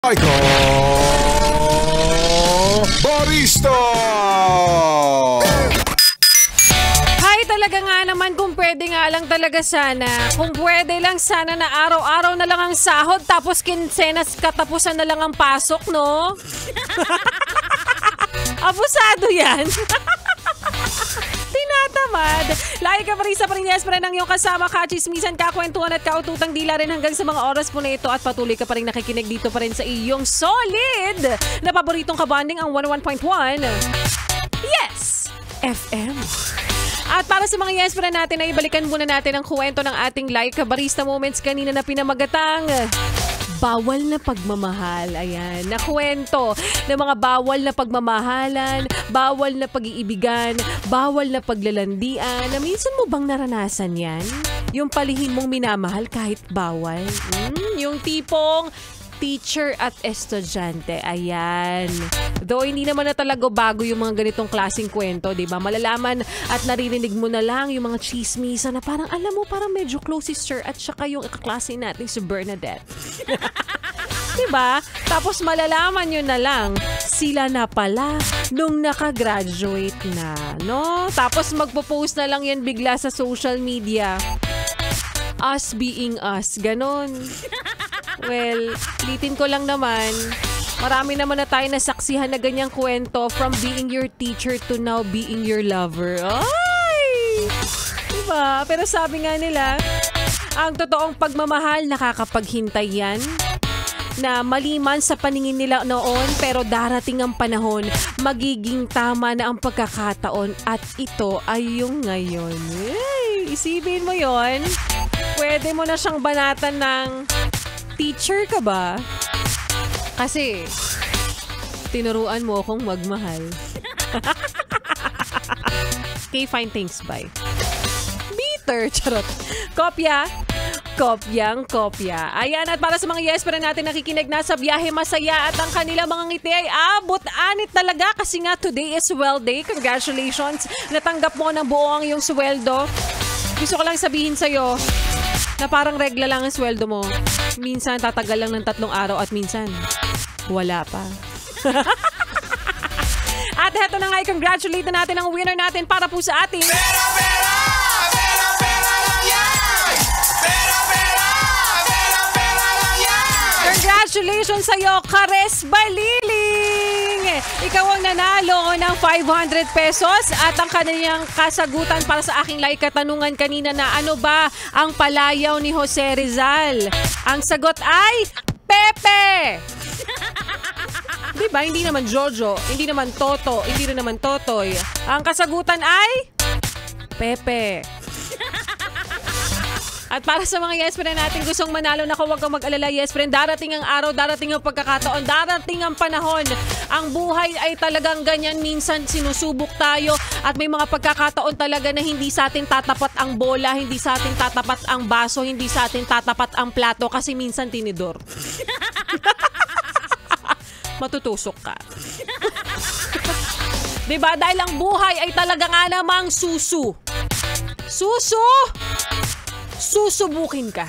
Laika Barista! Hay, talaga nga naman kung pwede nga lang talaga sana. Kung pwede lang sana na araw-araw na lang ang sahod tapos kinsenas katapusan na lang ang pasok, no? Abusado yan. Tinatamad. Laika Barista pa rin, yes, pa rin ang iyong kasama, kachismisan, kakwentuhan at kaututang dila rin hanggang sa mga oras po na ito at patuloy ka pa rin nakikinig dito pa rin sa iyong solid na paboritong kabanding ang 101.1 Yes FM. At para sa mga yes pa rin natin ay ibalikan muna natin ang kwento ng ating Laika Barista moments kanina na pinamagatang bawal na pagmamahal. Ayan, nakwento ng mga bawal na pagmamahalan, bawal na pag-iibigan, bawal na paglalandian. Na minsan mo bang naranasan yan? Yung palihim mong minamahal kahit bawal? Yung tipong teacher at estudyante. Ayan. Though hindi naman na talaga bago yung mga ganitong klaseng kwento, di ba? Malalaman at naririnig mo na lang yung mga chismisa na parang, alam mo, parang medyo close si Sir at saka yung kaklase natin si Bernadette. Diba? Tapos malalaman nyo na lang, sila na pala nung nakagraduate na, no? Tapos magpo-post na lang yan bigla sa social media. Us being us. Ganon. Well, ulitin ko lang naman, marami naman na tayo nasaksihan na ganyang kwento from being your teacher to now being your lover. Ay! Diba? Pero sabi nga nila, ang totoong pagmamahal nakakapaghintay yan. Na maliman sa paningin nila noon pero darating ang panahon, magiging tama na ang pagkakataon at ito ay yung ngayon. Ay, isipin mo yon. Pwede mo na siyang banatan ng teacher ka ba? Kasi tinuruan mo akong magmahal. Okay, fine, thanks, bye. Bitter, charot. Kopya. Kopyang kopya. Ayan, at para sa mga yes pa rin natin nakikinig na sa biyahe masaya at ang kanila mga ngiti ay abot-anit talaga kasi nga today is well day. Congratulations. Natanggap mo ng buo ang iyong sweldo. Gusto ko lang sabihin sa'yo na parang regla lang ang sweldo mo. Minsan tatagal lang ng 3 araw at minsan wala pa. At heto na nga, i-congratulate na natin ang winner natin para po sa ating congratulations sa'yo, Kares Baliling! Ikaw ang nanalo ng 500 pesos at ang kanyang kasagutan para sa aking like katanungan kanina na ano ba ang palayaw ni Jose Rizal? Ang sagot ay Pepe! Diba? Hindi naman Jojo, hindi naman Toto, hindi rin naman Totoy. Ang kasagutan ay Pepe. At para sa mga yes friend natin gustong manalo, na huwag kang mag-alala yes friend. Darating ang araw, darating ang pagkakataon, darating ang panahon. Ang buhay ay talagang ganyan. Minsan sinusubok tayo at may mga pagkakataon talaga na hindi sa atin tatapat ang bola, hindi sa atin tatapat ang baso, hindi sa atin tatapat ang plato kasi minsan tinidor. Matutusok ka. Diba? Dahil ang buhay ay talaga nga namang susu. Susubukin ka.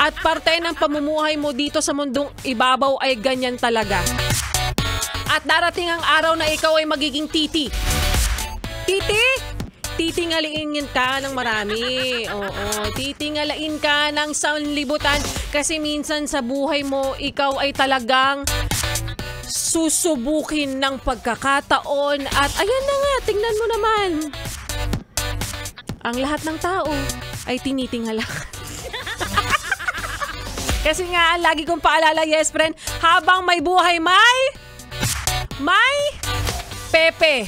At parte ng pamumuhay mo dito sa mundong ibabaw ay ganyan talaga. At darating ang araw na ikaw ay magiging titi. Titi? Titingalain ka ng marami. Oo, titingalain ka ng sanlibutan kasi minsan sa buhay mo ikaw ay talagang susubukin ng pagkakataon. At ayan na nga, tingnan mo naman. Ang lahat ng tao ay tinitingala ka. Kasi nga, lagi kong paalala, yes friend, habang may buhay, may Pepe.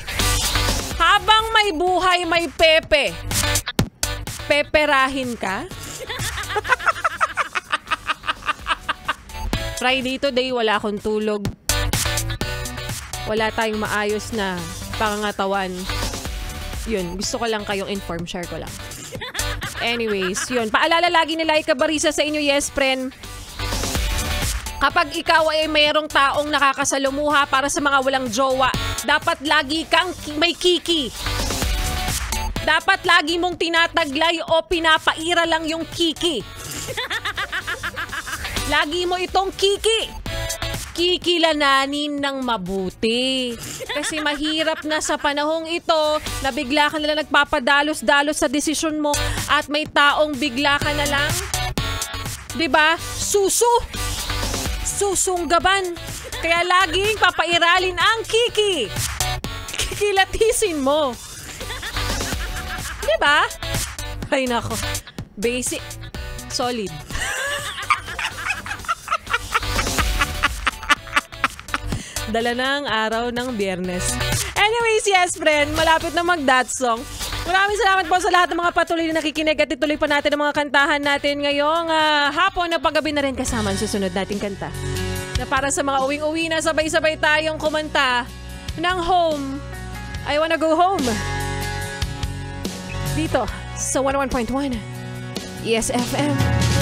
Habang may buhay, may Pepe. Peperahin ka? Friday today, wala akong tulog. Wala tayong maayos na pangangatawan. Yun, gusto ko lang kayong inform, share ko lang. Anyways, yun. Paalala lagi ni Laika Barista sa inyo, yes friend. Kapag ikaw ay mayroong taong nakakasalumuha para sa mga walang jowa, dapat lagi kang may kiki. Dapat lagi mong tinataglay o pinapaira lang yung kiki. Lagi mo itong kiki. kikilalanin ng mabuti. Kasi mahirap na sa panahong ito na bigla ka na lang nagpapadalos-dalos sa desisyon mo at may taong bigla ka na lang, 'di ba? Susunggaban. Kaya laging papairalin ang kikilatisin mo. 'Di ba? Ay nako. Basic. Solid. Dala ng araw ng Biyernes. Anyways, yes friend, malapit na mag-that song. Maraming salamat po sa lahat ng mga patuloy na nakikinig at ituloy pa natin ang mga kantahan natin ngayong hapon na paggabi na rin kasama ang susunod nating kanta. Na para sa mga uwing-uwi na sabay-sabay tayong kumanta ng Home. I Wanna Go Home. Dito sa 101.1 ESFM.